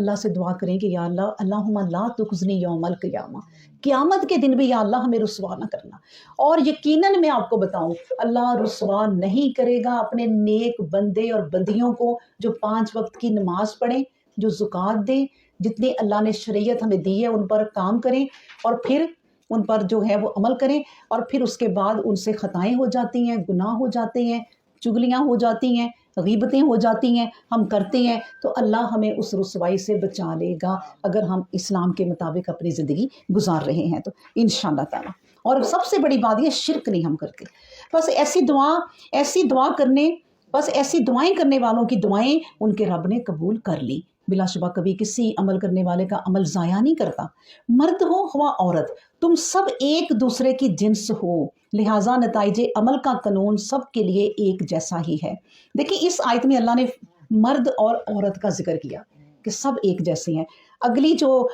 اللہ سے دعا کریں کہ یا اللہ اللہم لا تخزنی یوم القیامہ، قیامت کے دن بھی یا اللہ ہمیں رسوا نہ کرنا۔ اور یقیناً میں آپ کو بتاؤں اللہ رسوا نہیں کرے گا اپنے نیک بندے اور بندیوں کو جو 5 وقت کی نماز پڑھیں، جو زکوٰۃ دیں، جتنے اللہ نے شریعت ہمیں دی ہے ان پر کام کریں اور پھر ان پر جو ہے وہ عمل کریں، اور پھر اس کے بعد ان سے خطائیں ہو جاتی ہیں، گناہ ہو جاتے ہیں، چگلیاں ہو جاتی ہیں، غیبتیں ہو جاتی ہیں، ہم کرتے ہیں، تو اللہ ہمیں اس رسوائی سے بچا لے گا اگر ہم اسلام کے مطابق اپنی زندگی گزار رہے ہیں تو انشاءاللہ تعالیٰ۔ اور سب سے بڑی بات یہ شرک نہیں ہم کرتے، بس ایسی دعا کرنے، بس ایسی دعائیں کرنے والوں کی دعائیں ان کے رب نے قبول کر لی۔ بلا شبہ کبھی کسی عمل کرنے والے کا عمل ضائع نہیں کرتا، مرد ہو خواہ عورت، تم سب ایک دوسرے کی جنس ہو، لہٰذا نتائج عمل کا قانون سب کے لیے ایک جیسا ہی ہے۔ دیکھیں اس آیت میں اللہ نے مرد اور عورت کا ذکر کیا کہ سب ایک جیسے ہیں۔ اگلی جو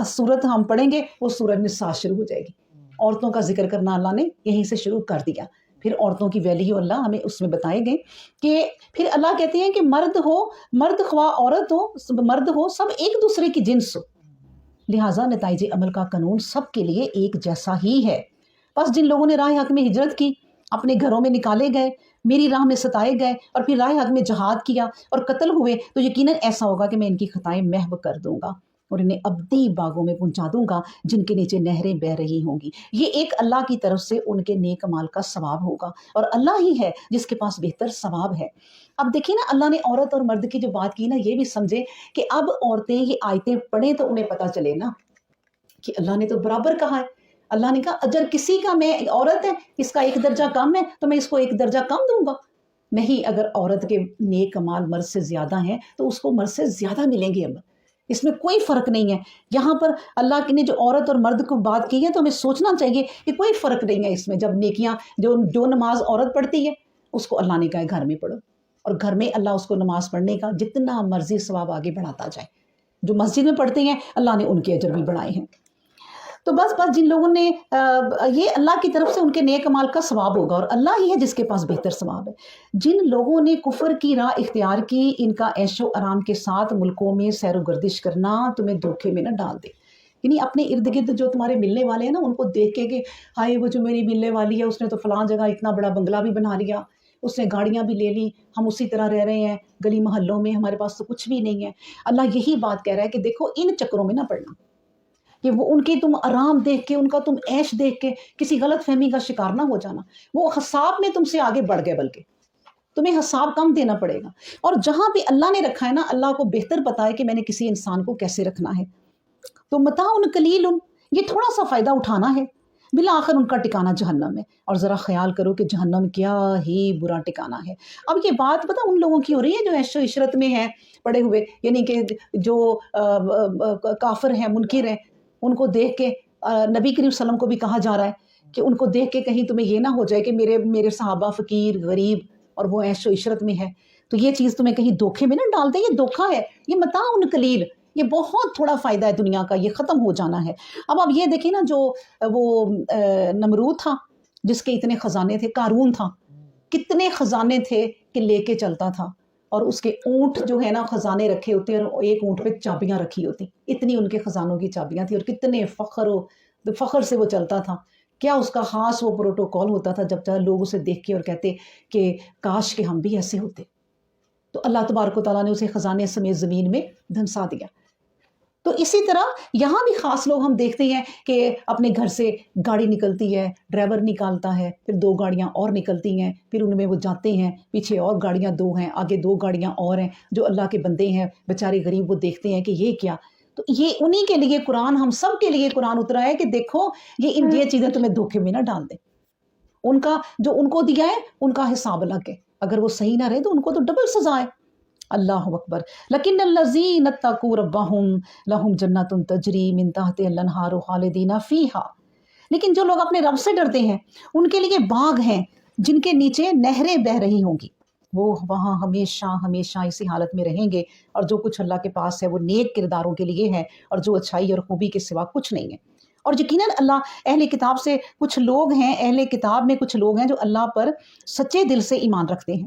سورت ہم پڑھیں گے وہ سورۃ نساء شروع ہو جائے گی، عورتوں کا ذکر کرنا اللہ نے یہیں سے شروع کر دیا، پھر عورتوں کی ویلیو اللہ ہمیں اس میں بتائے گئے کہ پھر اللہ کہتے ہیں کہ مرد خواہ عورت ہو، مرد ہو سب ایک دوسرے کی جنس ہو، لہٰذا نتائج عمل کا قانون سب کے لیے ایک جیسا ہی ہے۔ بس جن لوگوں نے راہ حق میں ہجرت کی، اپنے گھروں میں نکالے گئے، میری راہ میں ستائے گئے اور پھر راہ حق میں جہاد کیا اور قتل ہوئے، تو یقیناً ایسا ہوگا کہ میں ان کی خطائیں محو کر دوں گا اور انہیں ابدی باغوں میں پہنچا دوں گا جن کے نیچے نہریں بہہ رہی ہوں گی۔ یہ ایک اللہ کی طرف سے ان کے نیک اعمال کا ثواب ہوگا، اور اللہ ہی ہے جس کے پاس بہتر ثواب ہے۔ اب دیکھیں نا، اللہ نے عورت اور مرد کی جو بات کی نا، یہ بھی سمجھے کہ اب عورتیں یہ آیتیں پڑھیں تو انہیں پتہ چلے نا کہ اللہ نے تو برابر کہا ہے۔ اللہ نے کہا اگر کسی کا، میں عورت ہے اس کا 1 درجہ کم ہے تو میں اس کو 1 درجہ کم دوں گا؟ نہیں، اگر عورت کے نیک اعمال مرد سے زیادہ ہیں تو اس کو مرد سے زیادہ ملیں گے، اس میں کوئی فرق نہیں ہے۔ یہاں پر اللہ نے جو عورت اور مرد کو بات کی ہے تو ہمیں سوچنا چاہیے کہ کوئی فرق نہیں ہے اس میں۔ جب نیکیاں جو نماز عورت پڑھتی ہے اس کو اللہ نے کہا ہے گھر میں پڑھو، اور گھر میں اللہ اس کو نماز پڑھنے کا جتنا مرضی ثواب آگے بڑھاتا جائے۔ جو مسجد میں پڑھتے ہیں اللہ نے ان کے اجر بھی بڑھائے ہیں۔ تو بس جن لوگوں نے یہ اللہ کی طرف سے ان کے نیک اعمال کا ثواب ہوگا، اور اللہ ہی ہے جس کے پاس بہتر ثواب ہے۔ جن لوگوں نے کفر کی راہ اختیار کی، ان کا عیش و آرام کے ساتھ ملکوں میں سیر و گردش کرنا تمہیں دھوکے میں نہ ڈال دے۔ یعنی اپنے ارد گرد جو تمہارے ملنے والے ہیں نا، ان کو دیکھ کے کہ ہائے وہ جو میری ملنے والی ہے اس نے تو فلاں جگہ اتنا بڑا بنگلہ بھی بنا لیا، اس نے گاڑیاں بھی لے لی، ہم اسی طرح رہ رہے ہیں گلی محلوں میں، ہمارے پاس تو کچھ بھی نہیں ہے۔ اللہ یہی بات کہہ رہا ہے کہ دیکھو ان چکروں میں نہ پڑنا کہ وہ ان کی تم آرام دیکھ کے، ان کا تم عیش دیکھ کے کسی غلط فہمی کا شکار نہ ہو جانا۔ وہ حساب میں تم سے آگے بڑھ گئے، بلکہ تمہیں حساب کم دینا پڑے گا۔ اور جہاں بھی اللہ نے رکھا ہے نا، اللہ کو بہتر پتا ہے کہ میں نے کسی انسان کو کیسے رکھنا ہے۔ تو متاع قلیل، یہ تھوڑا سا فائدہ اٹھانا ہے، بالآخر ان کا ٹھکانہ جہنم ہے۔ اور ذرا خیال کرو کہ جہنم کیا ہی برا ٹھکانہ ہے۔ اب یہ بات پتہ ان لوگوں کی ہو رہی ہے جو عیش و عشرت میں ہیں پڑے ہوئے، یعنی کہ جو کافر ہیں، منکر ہیں، ان کو دیکھ کے نبی کریم صلی اللہ علیہ وسلم کو بھی کہا جا رہا ہے کہ ان کو دیکھ کے کہیں تمہیں یہ نہ ہو جائے کہ میرے صحابہ فقیر غریب اور وہ عیش و عشرت میں ہے، تو یہ چیز تمہیں کہیں دھوکے میں نہ ڈال دے۔ یہ دھوکہ ہے، یہ متاع قلیل، یہ بہت تھوڑا فائدہ ہے دنیا کا، یہ ختم ہو جانا ہے۔ اب یہ دیکھیں نا، جو وہ نمرود تھا جس کے اتنے خزانے تھے، قارون تھا، کتنے خزانے تھے کہ لے کے چلتا تھا، اور اس کے اونٹ جو ہے نا خزانے رکھے ہوتے ہیں، اور ایک اونٹ پہ چابیاں رکھی ہوتی، اتنی ان کے خزانوں کی چابیاں تھیں، اور کتنے فخر سے وہ چلتا تھا۔ کیا اس کا خاص وہ پروٹوکول ہوتا تھا، جب لوگ اسے دیکھ کے اور کہتے کہ کاش کہ ہم بھی ایسے ہوتے۔ تو اللہ تبارک و تعالیٰ نے اسے خزانے سمیت زمین میں دھنسا دیا۔ تو اسی طرح یہاں بھی خاص لوگ ہم دیکھتے ہیں کہ اپنے گھر سے گاڑی نکلتی ہے، ڈرائیور نکالتا ہے، پھر 2 گاڑیاں اور نکلتی ہیں، پھر ان میں وہ جاتے ہیں، پیچھے اور گاڑیاں 2 ہیں، آگے 2 گاڑیاں اور ہیں۔ جو اللہ کے بندے ہیں بیچارے غریب، وہ دیکھتے ہیں کہ یہ کیا۔ تو یہ انہی کے لیے قرآن، ہم سب کے لیے قرآن اترا ہے کہ دیکھو یہ چیزیں تمہیں دھوکے میں نہ ڈال دیں۔ ان کا جو ان کو دیا ہے ان کا حساب الگ ہے، اگر وہ صحیح نہ رہے تو ان کو تو ڈبل سزا ہے۔ اللہ اکبر۔ لیکن الذین اتقوا ربہم لہم جنات تجری من تحتہا الانہار خالدین فیہا، لیکن جو لوگ اپنے رب سے ڈرتے ہیں ان کے لیے باغ ہیں جن کے نیچے نہریں بہہ رہی ہوں گی، وہ وہاں ہمیشہ ہمیشہ اسی حالت میں رہیں گے۔ اور جو کچھ اللہ کے پاس ہے وہ نیک کرداروں کے لیے ہے، اور جو اچھائی اور خوبی کے سوا کچھ نہیں ہے۔ اور یقیناً اللہ اہل کتاب سے کچھ لوگ ہیں، اہل کتاب میں کچھ لوگ ہیں جو اللہ پر سچے دل سے ایمان رکھتے ہیں۔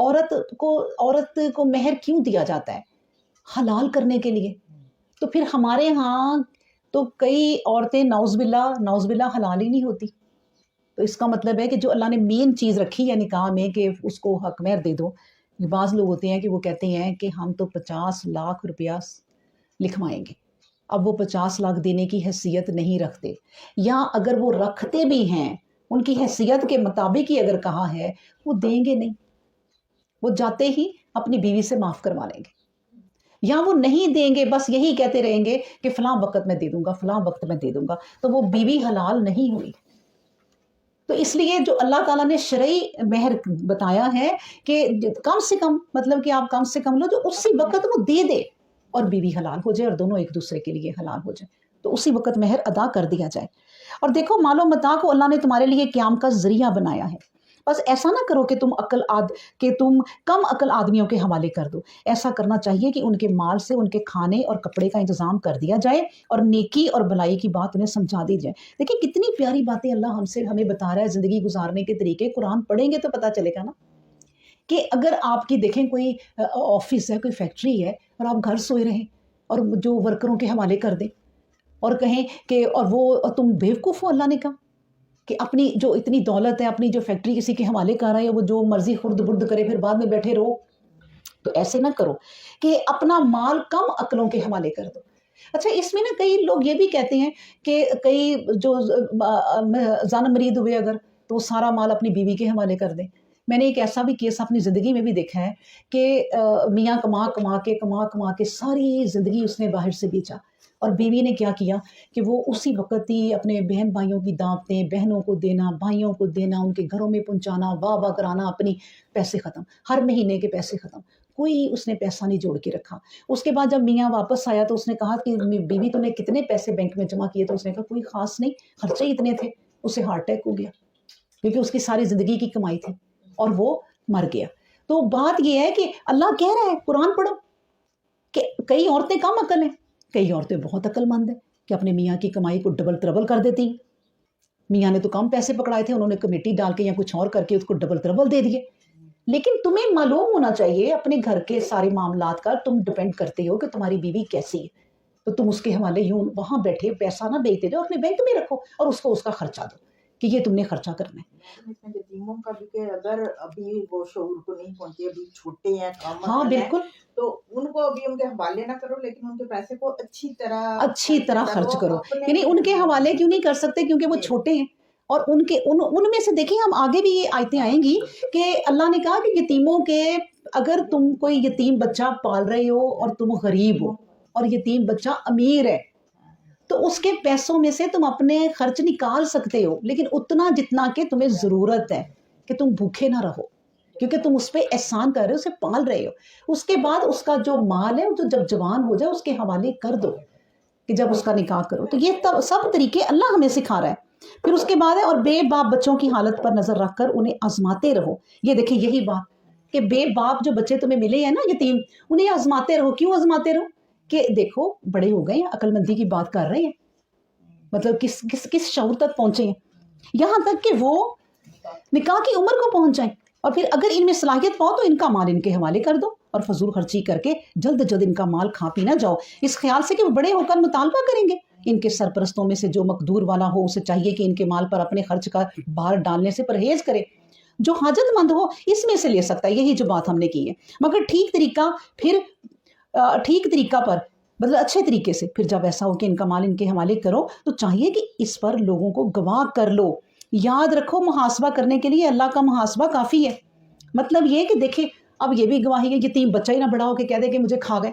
عورت کو مہر کیوں دیا جاتا ہے؟ حلال کرنے کے لیے. تو پھر ہمارے ہاں تو کئی عورتیں نعوذ باللہ حلال ہی نہیں ہوتی. تو اس کا مطلب ہے کہ جو اللہ نے مین چیز رکھی ہے نکاح میں کہ اس کو حق مہر دے دو. بعض لوگ ہوتے ہیں کہ وہ کہتے ہیں کہ ہم تو 50 لاکھ روپیہ لکھوائیں گے. اب وہ 50 لاکھ دینے کی حیثیت نہیں رکھتے, یا اگر وہ رکھتے بھی ہیں ان کی حیثیت کے مطابق ہی اگر کہا ہے, وہ دیں گے نہیں, وہ جاتے ہی اپنی بیوی سے معاف کروا لیں گے, یا وہ نہیں دیں گے, بس یہی کہتے رہیں گے کہ فلاں وقت میں دے دوں گا, فلاں وقت میں دے دوں گا. تو وہ بیوی حلال نہیں ہوئی. تو اس لیے جو اللہ تعالیٰ نے شرعی مہر بتایا ہے کہ کم سے کم, مطلب کہ آپ کم سے کم لو جو اسی وقت وہ دے دے اور بیوی حلال ہو جائے اور دونوں ایک دوسرے کے لیے حلال ہو جائے, تو اسی وقت مہر ادا کر دیا جائے. اور دیکھو مال و متاع کو اللہ نے تمہارے لیے قیام کا ذریعہ بنایا ہے. بس ایسا نہ کرو کہ تم کم عقل آدمیوں کے حوالے کر دو. ایسا کرنا چاہیے کہ ان کے مال سے ان کے کھانے اور کپڑے کا انتظام کر دیا جائے اور نیکی اور بھلائی کی بات انہیں سمجھا دی جائے. دیکھیں کتنی پیاری باتیں اللہ ہمیں بتا رہا ہے زندگی گزارنے کے طریقے. قرآن پڑھیں گے تو پتہ چلے گا نا کہ اگر آپ کی دیکھیں کوئی آفس ہے, کوئی فیکٹری ہے, اور آپ گھر سوئے رہیں اور جو ورکروں کے حوالے کر دیں اور کہیں کہ اور وہ تم بیوقوف ہو. اللہ نے کہا کہ اپنی جو اتنی دولت ہے, اپنی جو فیکٹری کسی کے حوالے کر رہا ہے, وہ جو مرضی خرد برد کرے پھر بعد میں بیٹھے رہو. تو ایسے نہ کرو کہ اپنا مال کم عقلوں کے حوالے کر دو. اچھا اس میں نا کئی لوگ یہ بھی کہتے ہیں کہ کئی جو زن مرید ہوئے اگر, تو وہ سارا مال اپنی بیوی کے حوالے کر دیں. میں نے ایک ایسا بھی کیس اپنی زندگی میں بھی دیکھا ہے کہ میاں کما کے ساری زندگی اس نے باہر سے بیچا, اور بیوی نے کیا کیا کہ وہ اسی وقت ہی اپنے بہن بھائیوں کی دعوتیں, بہنوں کو دینا, بھائیوں کو دینا, ان کے گھروں میں پہنچانا, واہ کرانا, اپنی پیسے ختم, ہر مہینے کے پیسے ختم, کوئی اس نے پیسہ نہیں جوڑ کے رکھا. اس کے بعد جب میاں واپس آیا تو اس نے کہا کہ بیوی تو نے کتنے پیسے بینک میں جمع کیے؟ تو اس نے کہا کوئی خاص نہیں, خرچے ہی اتنے تھے. اسے ہارٹ اٹیک ہو گیا کیونکہ اس کی ساری زندگی کی کمائی تھی اور وہ مر گیا. تو بات یہ ہے کہ اللہ کہہ رہا ہے, قرآن پڑھو, کہ کئی عورتیں کم عقل ہیں, کئی عورتیں بہت عقل مند ہیں کہ اپنے میاں کی کمائی کو ڈبل تربل کر دیتی. میاں نے تو کم پیسے پکڑائے تھے, انہوں نے کمیٹی ڈال کے یا کچھ اور کر کے اس کو ڈبل تربل دے دیے. لیکن تمہیں معلوم ہونا چاہیے اپنے گھر کے سارے معاملات کا, تم ڈپینڈ کرتے ہو کہ تمہاری بیوی کیسی ہے, تو تم اس کے حوالے یوں وہاں بیٹھے پیسہ نہ بیچتے جاؤ, اپنے بینک میں رکھو اور اس کو اس کا خرچہ دو کہ یہ تم نے خرچہ کرنا ہے. یتیموں کا بھی کہ اگر ابھی وہ شعور کو نہیں پہنچے, ابھی چھوٹے ہیں, ہاں بالکل, تو ان کو ابھی ان کے حوالے نہ کرو, لیکن ان کے پیسے کو اچھی طرح خرچ کرو. یعنی ان کے حوالے کیوں نہیں کر سکتے؟ کیونکہ وہ چھوٹے ہیں, اور ان میں سے دیکھیں ہم آگے بھی یہ آیتیں آئیں گی کہ اللہ نے کہا کہ یتیموں کے, اگر تم کوئی یتیم بچہ پال رہے ہو اور تم غریب ہو اور یتیم بچہ امیر ہے, تو اس کے پیسوں میں سے تم اپنے خرچ نکال سکتے ہو, لیکن اتنا جتنا کہ تمہیں ضرورت ہے, کہ تم بھوکے نہ رہو, کیونکہ تم اس پہ احسان کر رہے ہو, اسے پال رہے ہو. اس کے بعد اس کا جو مال ہے جو جب جوان ہو جائے اس کے حوالے کر دو کہ جب اس کا نکاح کرو. تو یہ سب طریقے اللہ ہمیں سکھا رہا ہے. پھر اس کے بعد ہے اور بے باپ بچوں کی حالت پر نظر رکھ کر انہیں آزماتے رہو. یہ دیکھیں یہی بات کہ بے باپ جو بچے تمہیں ملے ہیں نا یتیم, انہیں آزماتے رہو. کیوں آزماتے رہو؟ کہ دیکھو بڑے ہو گئے ہیں, عقل مندی کی بات کر رہے ہیں, مطلب کس شعور تک پہنچے ہیں, یہاں تک کہ وہ نکاح کی عمر کو پہنچ جائیں. اور پھر اگر ان میں صلاحیت پاؤ تو ان کا مال ان کے حوالے کر دو اور فضول خرچی کر کے جلد ان کا مال کھا پی نہ جاؤ, اس خیال سے کہ وہ بڑے ہو کر مطالبہ کریں گے. ان کے سرپرستوں میں سے جو مقدور والا ہو اسے چاہیے کہ ان کے مال پر اپنے خرچ کا بھار ڈالنے سے پرہیز کرے. جو حاجت مند ہو اس میں سے لے سکتا ہے, یہی جو بات ہم نے کی ہے, مگر ٹھیک طریقہ پر, مطلب اچھے طریقے سے. پھر جب ایسا ہو کہ ان کا مال ان کے حوالے کرو تو چاہیے کہ اس پر لوگوں کو گواہ کر لو. یاد رکھو محاسبہ کرنے کے لیے اللہ کا محاسبہ کافی ہے. مطلب یہ کہ دیکھیں اب یہ بھی گواہی ہے, یتیم بچہ ہی نہ بڑا ہو کہ کہہ دے کہ مجھے کھا گئے,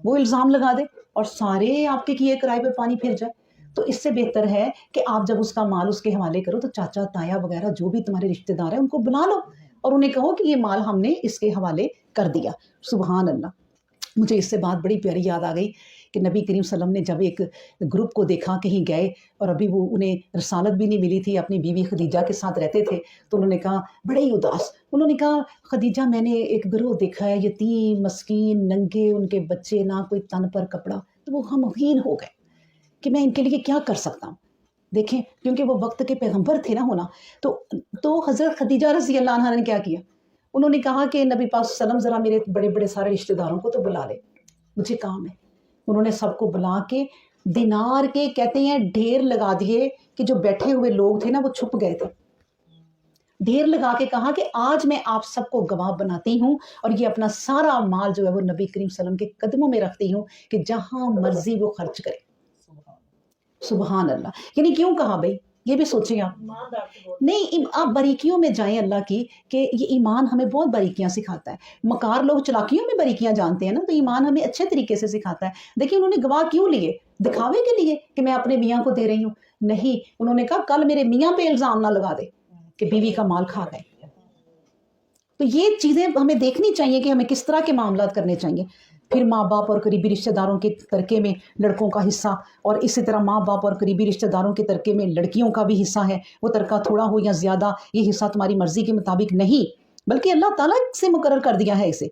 وہ الزام لگا دے اور سارے آپ کے کیے کرائے پہ پانی پھر جائے. تو اس سے بہتر ہے کہ آپ جب اس کا مال اس کے حوالے کرو تو چاچا تایا وغیرہ جو بھی تمہارے رشتہ دار ہیں ان کو بلا لو اور انہیں کہو کہ یہ مال ہم نے اس کے حوالے کر دیا. سبحان اللہ. مجھے اس سے بات بڑی پیاری یاد آ گئی کہ نبی کریم صلی اللہ علیہ وسلم نے جب ایک گروپ کو دیکھا کہیں گئے اور ابھی وہ انہیں رسالت بھی نہیں ملی تھی, اپنی بیوی خدیجہ کے ساتھ رہتے تھے, تو انہوں نے کہا بڑے ہی اداس, انہوں نے کہا خدیجہ میں نے ایک گروہ دیکھا ہے, یتیم مسکین ننگے, ان کے بچے, نہ کوئی تن پر کپڑا, تو وہ غمگین ہو گئے کہ میں ان کے لیے کیا کر سکتا ہوں. دیکھیں کیونکہ وہ وقت کے پیغمبر تھے نہ ہونا, تو حضرت خدیجہ رضی اللہ عنہا نے کیا کیا, انہوں نے کہا کہ نبی پاک صلی اللہ علیہ وسلم ذرا میرے بڑے بڑے سارے رشتہ داروں کو تو بلا لے، مجھے کام ہے۔ انہوں نے سب کو بلا کے دینار کے کہتے ہیں ڈھیر لگا دیے کہ جو بیٹھے ہوئے لوگ تھے نا وہ چھپ گئے تھے، ڈھیر لگا کے کہا کہ آج میں آپ سب کو گواہ بناتی ہوں اور یہ اپنا سارا مال جو ہے وہ نبی کریم صلی اللہ علیہ وسلم کے قدموں میں رکھتی ہوں کہ جہاں مرضی وہ خرچ کرے۔ سبحان اللہ، یعنی کیوں کہا بھائی، یہ بھی سوچیں آپ۔ نہیں، آپ باریکیوں میں جائیں اللہ کی، کہ یہ ایمان ہمیں بہت باریکیاں سکھاتا ہے۔ مکار لوگ چلاکیوں میں باریکیاں جانتے ہیں نا، تو ایمان ہمیں اچھے طریقے سے سکھاتا ہے۔ دیکھیں انہوں نے گواہ کیوں لیے؟ دکھاوے کے لیے کہ میں اپنے میاں کو دے رہی ہوں؟ نہیں، انہوں نے کہا کل میرے میاں پہ الزام نہ لگا دے کہ بیوی کا مال کھا گئے۔ تو یہ چیزیں ہمیں دیکھنی چاہیے کہ ہمیں کس طرح کے معاملات کرنے چاہیے۔ پھر ماں باپ اور قریبی رشتہ داروں کے ترکے میں لڑکوں کا حصہ، اور اسی طرح ماں باپ اور قریبی رشتہ داروں کے ترکے میں لڑکیوں کا بھی حصہ ہے۔ وہ ترکہ تھوڑا ہو یا زیادہ، یہ حصہ تمہاری مرضی کے مطابق نہیں، بلکہ اللہ تعالیٰ سے مقرر کر دیا ہے اسے۔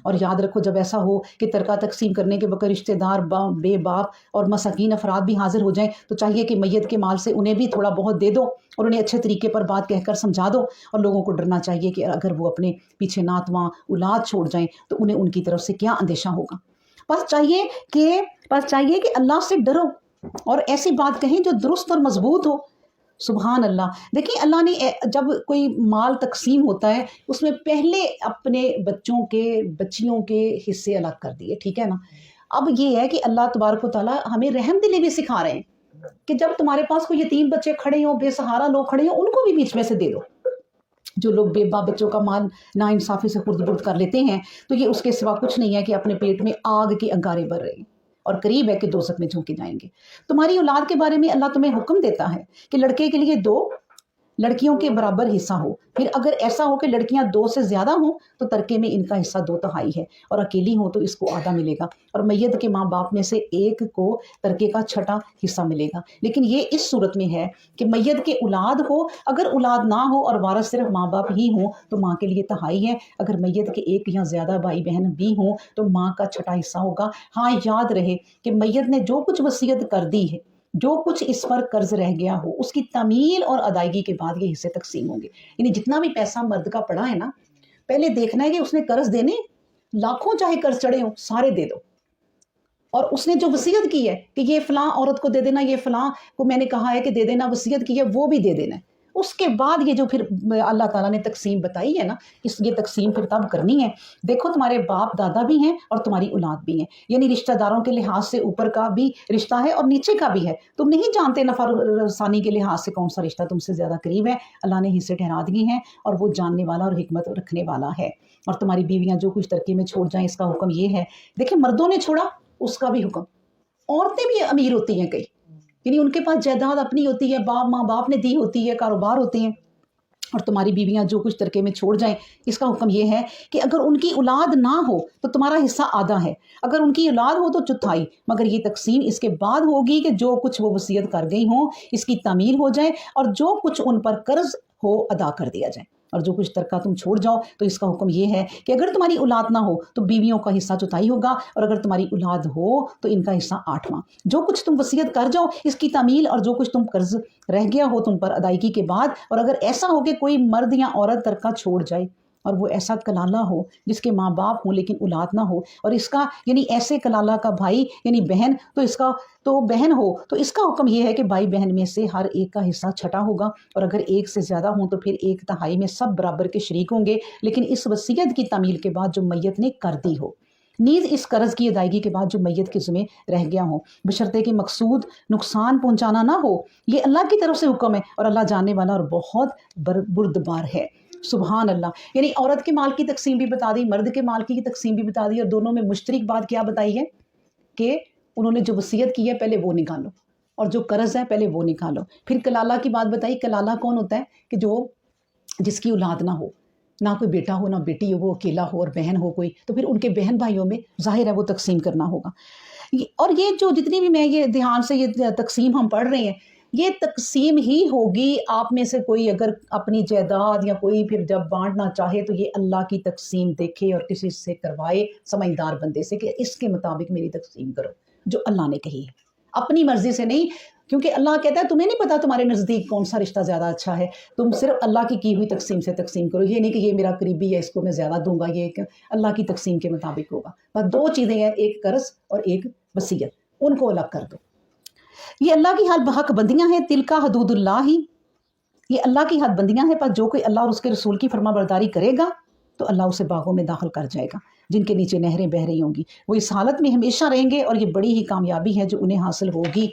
اور یاد رکھو جب ایسا ہو کہ ترکہ تقسیم کرنے کے وقت رشتہ دار بے باپ اور مساکین افراد بھی حاضر ہو جائیں، تو چاہیے کہ میت کے مال سے انہیں بھی تھوڑا بہت دے دو اور انہیں اچھے طریقے پر بات کہہ کر سمجھا دو۔ اور لوگوں کو ڈرنا چاہیے کہ اگر وہ اپنے پیچھے ناتواں اولاد چھوڑ جائیں تو انہیں ان کی طرف سے کیا اندیشہ ہوگا۔ بس چاہیے کہ اللہ سے ڈرو اور ایسی بات کہیں جو درست اور مضبوط ہو۔ سبحان اللہ۔ دیکھیں اللہ نے جب کوئی مال تقسیم ہوتا ہے اس میں پہلے اپنے بچیوں کے حصے الگ کر دیے، ٹھیک ہے نا۔ اب یہ ہے کہ اللہ تبارک و تعالیٰ ہمیں رحم دلی بھی سکھا رہے ہیں کہ جب تمہارے پاس کوئی یتیم بچے کھڑے ہوں، بے سہارا لوگ کھڑے ہوں، ان کو بھی بیچ میں سے دے دو۔ جو لوگ بے باپ بچوں کا مال نا انصافی سے خرد برد کر لیتے ہیں، تو یہ اس کے سوا کچھ نہیں ہے کہ اپنے پیٹ میں آگ کی انگارے بھر رہے ہیں اور قریب ہے کہ دوزخ میں جھونکے جائیں گے۔ تمہاری اولاد کے بارے میں اللہ تمہیں حکم دیتا ہے کہ لڑکے کے لیے 2، لڑکیوں کے برابر حصہ ہو۔ پھر اگر ایسا ہو کہ لڑکیاں 2 سے زیادہ ہوں تو ترکے میں ان کا حصہ 2/3 ہے، اور اکیلی ہوں تو اس کو آدھا ملے گا، اور میت کے ماں باپ میں سے ایک کو ترکے کا 6واں حصہ ملے گا۔ لیکن یہ اس صورت میں ہے کہ میت کے اولاد ہو، اگر اولاد نہ ہو اور وارث صرف ماں باپ ہی ہوں تو ماں کے لیے 1/2 ہے۔ اگر میت کے 1 یا زیادہ بھائی بہن بھی ہوں تو ماں کا 6واں حصہ ہوگا۔ ہاں یاد رہے کہ میت نے جو کچھ وصیت کر دی ہے، جو کچھ اس پر قرض رہ گیا ہو، اس کی تعمیل اور ادائیگی کے بعد یہ حصے تقسیم ہوں گے۔ یعنی جتنا بھی پیسہ مرد کا پڑا ہے نا، پہلے دیکھنا ہے کہ اس نے قرض دینے، لاکھوں چاہے قرض چڑھے ہوں، سارے دے دو۔ اور اس نے جو وصیت کی ہے کہ یہ فلاں عورت کو دے دینا، یہ فلاں کو میں نے کہا ہے کہ دے دینا، وصیت کی ہے، وہ بھی دے دینا ہے۔ اس کے بعد یہ جو پھر اللہ تعالیٰ نے تقسیم بتائی ہے نا، یہ تقسیم پھر تب کرنی ہے۔ دیکھو تمہارے باپ دادا بھی ہیں اور تمہاری اولاد بھی ہیں، یعنی رشتہ داروں کے لحاظ سے اوپر کا بھی رشتہ ہے اور نیچے کا بھی ہے۔ تم نہیں جانتے نفع رسانی کے لحاظ سے کون سا رشتہ تم سے زیادہ قریب ہے۔ اللہ نے حصے ٹھہرا دیے ہیں اور وہ جاننے والا اور حکمت رکھنے والا ہے۔ اور تمہاری بیویاں جو کچھ ترکے میں چھوڑ جائیں، اس کا حکم یہ ہے۔ دیکھیں مردوں نے چھوڑا، اس کا بھی حکم۔ عورتیں بھی امیر ہوتی ہیں کئی، یعنی ان کے پاس جائیداد اپنی ہوتی ہے، ماں باپ نے دی ہوتی ہے، کاروبار ہوتے ہیں، اور تمہاری بیویاں جو کچھ ترکے میں چھوڑ جائیں، اس کا حکم یہ ہے کہ اگر ان کی اولاد نہ ہو تو تمہارا حصہ آدھا ہے، اگر ان کی اولاد ہو تو 1/4، مگر یہ تقسیم اس کے بعد ہوگی کہ جو کچھ وہ وصیت کر گئی ہوں اس کی تعمیل ہو جائے اور جو کچھ ان پر قرض ہو ادا کر دیا جائے، اور جو کچھ ترکہ تم چھوڑ جاؤ تو اس کا حکم یہ ہے کہ اگر تمہاری اولاد نہ ہو تو بیویوں کا حصہ 1/4 ہوگا، اور اگر تمہاری اولاد ہو تو ان کا حصہ 8واں۔ جو کچھ تم وصیت کر جاؤ اس کی تعمیل اور جو کچھ تم قرض رہ گیا ہو تم پر ادائیگی کے بعد، اور اگر ایسا ہو کہ کوئی مرد یا عورت ترکہ چھوڑ جائے اور وہ ایسا کلالہ ہو جس کے ماں باپ ہوں لیکن اولاد نہ ہو، اور اس کا یعنی ایسے کلالہ کا بھائی یعنی بہن تو بہن ہو، تو اس کا حکم یہ ہے کہ بھائی بہن میں سے ہر ایک کا حصہ 6واں ہوگا، اور اگر 1 سے زیادہ ہوں تو پھر 1/3 میں سب برابر کے شریک ہوں گے، لیکن اس وصیت کی تعمیل کے بعد جو میت نے کر دی ہو، نیز اس قرض کی ادائیگی کے بعد جو میت کے ذمہ رہ گیا ہو، بشرطے کہ مقصود نقصان پہنچانا نہ ہو۔ یہ اللہ کی طرف سے حکم ہے اور اللہ جاننے والا اور بہت بردبار ہے۔ سبحان اللہ۔ یعنی عورت کے مال کی تقسیم بھی بتا دی، مرد کے مال کی تقسیم بھی بتا دی، اور دونوں میں مشترک بات کیا بتائی ہے کہ انہوں نے جو وصیت کی ہے پہلے وہ نکالو، اور جو قرض ہے پہلے وہ نکالو۔ پھر کلالہ کی بات بتائی۔ کلالہ کون ہوتا ہے؟ کہ جس کی اولاد نہ ہو، نہ کوئی بیٹا ہو نہ بیٹی ہو، وہ اکیلا ہو اور بہن ہو کوئی، تو پھر ان کے بہن بھائیوں میں ظاہر ہے وہ تقسیم کرنا ہوگا۔ اور یہ جو جتنی بھی میں یہ دھیان سے یہ تقسیم ہم پڑھ رہے ہیں، یہ تقسیم ہی ہوگی۔ آپ میں سے کوئی اگر اپنی جائیداد یا کوئی پھر جب بانٹنا چاہے تو یہ اللہ کی تقسیم دیکھے اور کسی سے کروائے، سمجھدار بندے سے، کہ اس کے مطابق میری تقسیم کرو جو اللہ نے کہی ہے، اپنی مرضی سے نہیں۔ کیونکہ اللہ کہتا ہے تمہیں نہیں پتا تمہارے نزدیک کون سا رشتہ زیادہ اچھا ہے، تم صرف اللہ کی ہوئی تقسیم سے تقسیم کرو. یہ نہیں کہ یہ میرا قریبی ہے اس کو میں زیادہ دوں گا، یہ اللہ کی تقسیم کے مطابق ہوگا. بس دو چیزیں ہیں، ایک قرض اور ایک وصیت، ان کو الگ کر دو. یہ اللہ کی حق بندیاں ہیں. تل کا حدود اللہ ہی، یہ اللہ کی حد بندیاں ہیں. پر جو کوئی اللہ اور اس کے رسول کی فرما برداری کرے گا تو اللہ اسے باغوں میں داخل کر جائے گا جن کے نیچے نہریں بہہ رہی ہوں گی. وہ اس حالت میں ہمیشہ رہیں گے اور یہ بڑی ہی کامیابی ہے جو انہیں حاصل ہوگی.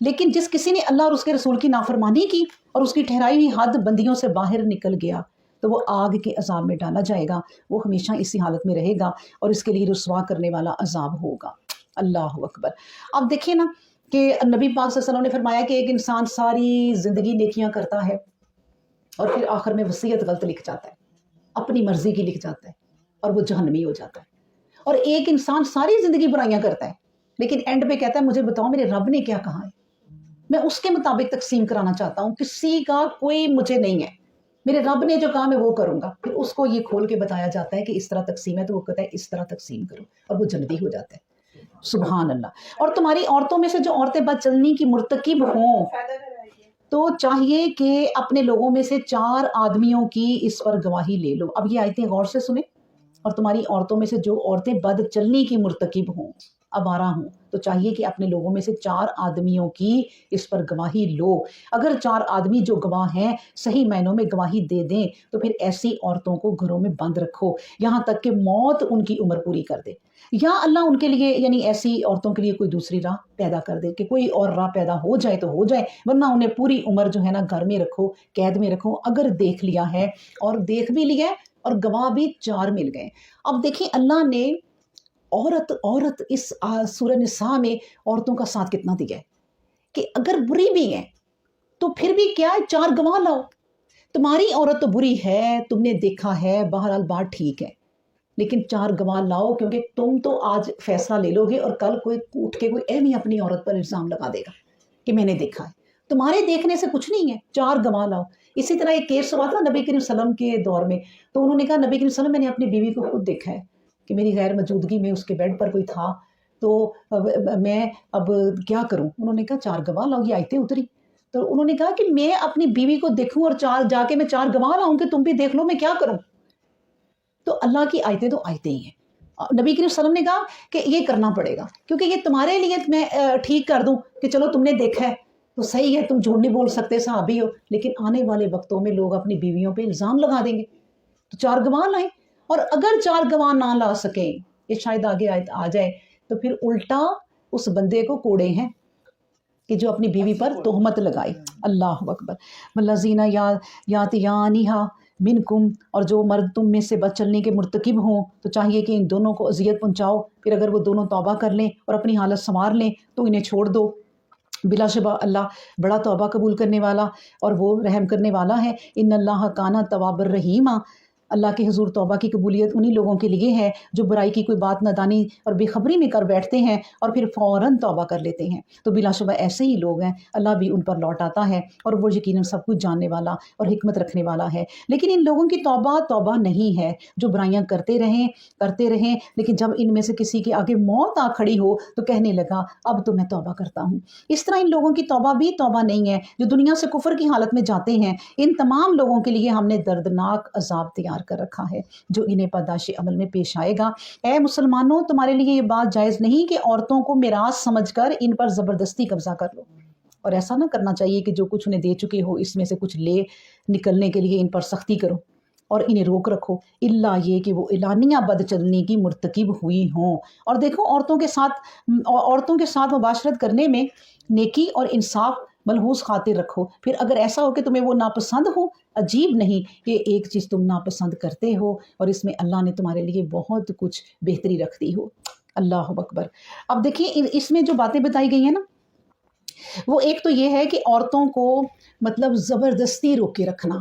لیکن جس کسی نے اللہ اور اس کے رسول کی نافرمانی کی اور اس کی ٹھہرائی ہوئی حد بندیوں سے باہر نکل گیا تو وہ آگ کے عذاب میں ڈالا جائے گا. وہ ہمیشہ اسی حالت میں رہے گا اور اس کے لیے رسوا کرنے والا عذاب ہوگا. اللہ اکبر. اب دیکھیں نا کہ نبی پاک صلی اللہ علیہ وسلم نے فرمایا کہ ایک انسان ساری زندگی نیکیاں کرتا ہے اور پھر آخر میں وصیت غلط لکھ جاتا ہے، اپنی مرضی کی لکھ جاتا ہے اور وہ جہنمی ہو جاتا ہے. اور ایک انسان ساری زندگی برائیاں کرتا ہے لیکن اینڈ پہ کہتا ہے مجھے بتاؤ میرے رب نے کیا کہا ہے، میں اس کے مطابق تقسیم کرانا چاہتا ہوں، کسی کا کوئی مجھے نہیں ہے، میرے رب نے جو کہا میں وہ کروں گا. پھر اس کو یہ کھول کے بتایا جاتا ہے کہ اس طرح تقسیم ہے تو وہ کہتا ہے اس طرح تقسیم کرو اور وہ جنتی ہو جاتا ہے. سبحان اللہ. اور تمہاری عورتوں میں سے جو عورتیں بد چلنی کی مرتکب ہوں تو چاہیے کہ اپنے لوگوں میں سے 4 آدمیوں کی اس پر گواہی لے لو. اب یہ آیتیں غور سے سنیں. اور تمہاری عورتوں میں سے جو عورتیں بد چلنی کی مرتکب ہوں، آوارہ ہوں، تو چاہیے کہ اپنے لوگوں میں سے 4 آدمیوں کی اس پر گواہی لو. اگر 4 آدمی جو گواہ ہیں صحیح معنوں میں گواہی دے دیں تو پھر ایسی عورتوں کو گھروں میں بند رکھو یہاں تک کہ موت ان کی عمر پوری کر دے، یا اللہ ان کے لیے یعنی ایسی عورتوں کے لیے کوئی دوسری راہ پیدا کر دے کہ کوئی اور راہ پیدا ہو جائے تو ہو جائے، ورنہ انہیں پوری عمر جو ہے نا گھر میں رکھو، قید میں رکھو. اگر دیکھ لیا ہے اور دیکھ بھی لیا ہے اور گواہ بھی 4 مل گئے. اب دیکھیں اللہ نے عورت اس سورہ نساء میں عورتوں کا ساتھ کتنا دیا ہے کہ اگر بری بھی ہے تو پھر بھی کیا ہے 4 گواہ لاؤ. تمہاری عورت تو بری ہے، تم نے دیکھا ہے، بہرحال بات ٹھیک ہے، لیکن 4 گواہ لاؤ کیونکہ تم تو آج فیصلہ لے لو گے اور کل کوئی اٹھ کے کوئی اہم ہی اپنی عورت پر الزام لگا دے گا کہ میں نے دیکھا ہے. تمہارے دیکھنے سے کچھ نہیں ہے، 4 گواہ لاؤ. اسی طرح ایک کیس ہوا تھا نبی کریم صلی اللہ علیہ وسلم کے دور میں، تو انہوں نے کہا نبی کریم صلی اللہ علیہ وسلم میں نے اپنی بیوی کو خود دیکھا ہے کہ میری غیر موجودگی میں اس کے بیڈ پر کوئی تھا، تو میں اب کیا کروں. انہوں نے کہا 4 گواہ لاؤ. یہ آیتیں اتری تو انہوں نے کہا کہ میں اپنی بیوی کو دیکھوں اور جا کے میں 4 گواہ لاؤں کہ تم بھی دیکھ لو، میں کیا کروں. تو اللہ کی آیتیں تو آیتیں ہی ہیں. نبی کریم صلی اللہ علیہ وسلم نے کہا کہ یہ کرنا پڑے گا کیونکہ یہ تمہارے لیے میں ٹھیک کر دوں کہ چلو تم نے دیکھا ہے تو صحیح ہے، تم جھوٹ نہیں بول سکتے، صحابی ہو، لیکن آنے والے وقتوں میں لوگ اپنی بیویوں پہ الزام لگا دیں گے. تو 4 گواہ لائیں، اور اگر 4 گواہ نہ لا سکیں، یہ شاید آگے آ جائے، تو پھر الٹا اس بندے کو کوڑے ہیں کہ جو اپنی بیوی پر تہمت لگائے. اللہ اکبر. والذین یاتیانہا منکم، اور جو مرد تم میں سے بد چلنے کے مرتکب ہوں تو چاہیے کہ ان دونوں کو اذیت پہنچاؤ، پھر اگر وہ دونوں توبہ کر لیں اور اپنی حالت سنوار لیں تو انہیں چھوڑ دو. بلا شبہ اللہ بڑا توبہ قبول کرنے والا اور وہ رحم کرنے والا ہے. ان اللہ کان تواب الرحیم. اللہ کے حضور توبہ کی قبولیت انہی لوگوں کے لیے ہے جو برائی کی کوئی بات نادانی اور بے خبری میں کر بیٹھتے ہیں اور پھر فوراً توبہ کر لیتے ہیں. تو بلا شبہ ایسے ہی لوگ ہیں، اللہ بھی ان پر لوٹ آتا ہے اور وہ یقیناً سب کچھ جاننے والا اور حکمت رکھنے والا ہے. لیکن ان لوگوں کی توبہ نہیں ہے جو برائیاں کرتے رہیں لیکن جب ان میں سے کسی کے آگے موت آ کھڑی ہو تو کہنے لگا اب تو میں توبہ کرتا ہوں. اس طرح ان لوگوں کی توبہ بھی توبہ نہیں ہے جو دنیا سے کفر کی حالت میں جاتے ہیں. ان تمام لوگوں کے لیے ہم نے دردناک عذاب تیار کر رکھا ہے جو انہیں پاداش عمل میں پیش آئے گا. اے مسلمانوں، تمہارے لیے یہ بات جائز نہیں کہ عورتوں کو میراث سمجھ کر ان پر زبردستی قبضہ کر لو، اور ایسا نہ کرنا چاہیے کہ جو کچھ انہیں دے چکے ہو اس میں سے کچھ لے نکلنے کے لیے ان پر سختی کرو اور انہیں روک رکھو، الا یہ کہ وہ اعلانیہ بد چلنے کی مرتکب ہوئی ہوں. اور دیکھو عورتوں کے ساتھ مباشرت کرنے میں نیکی اور انصاف ملحوظ خاطر رکھو. پھر اگر ایسا ہو کہ تمہیں وہ ناپسند ہو، عجیب نہیں کہ ایک چیز تم ناپسند کرتے ہو اور اس میں اللہ نے تمہارے لیے بہت کچھ بہتری رکھ دی ہو. اللہ اکبر. اب دیکھیں اس میں جو باتیں بتائی گئی ہیں نا، وہ ایک تو یہ ہے کہ عورتوں کو مطلب زبردستی روک کے رکھنا،